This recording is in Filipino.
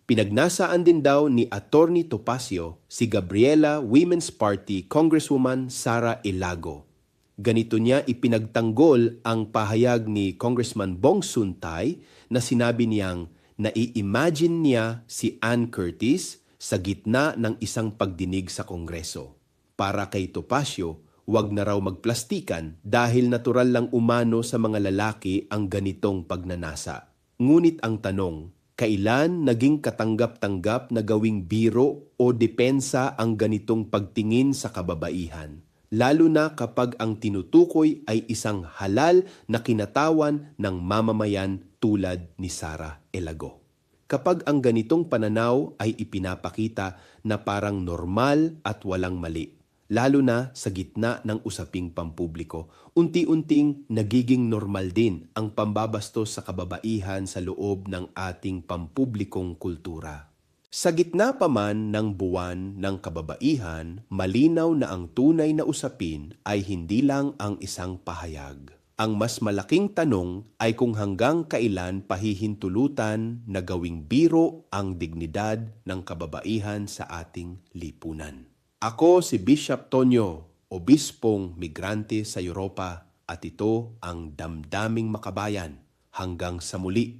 Pinagnasaan din daw ni Attorney Topacio si Gabriela Women's Party Congresswoman Sara Ilago. Ganito niya ipinagtanggol ang pahayag ni Congressman Bong Suntay na sinabi niyang nai-imagine niya si Ann Curtis sa gitna ng isang pagdinig sa Kongreso. Para kay Topacio, huwag na raw magplastikan dahil natural lang umano sa mga lalaki ang ganitong pagnanasa. Ngunit ang tanong, kailan naging katanggap-tanggap na gawing biro o depensa ang ganitong pagtingin sa kababaihan? Lalo na kapag ang tinutukoy ay isang halal na kinatawan ng mamamayan tulad ni Sara Ilago. Kapag ang ganitong pananaw ay ipinapakita na parang normal at walang mali, lalo na sa gitna ng usaping pampubliko, unti-unting nagiging normal din ang pambabastos sa kababaihan sa loob ng ating pampublikong kultura. Sa gitna pa man ng buwan ng kababaihan, malinaw na ang tunay na usapin ay hindi lang ang isang pahayag. Ang mas malaking tanong ay kung hanggang kailan pahihintulutan na gawing biro ang dignidad ng kababaihan sa ating lipunan. Ako si Bishop Tonyo, obispong migrante sa Europa, at ito ang Damdaming Makabayan. Hanggang sa muli.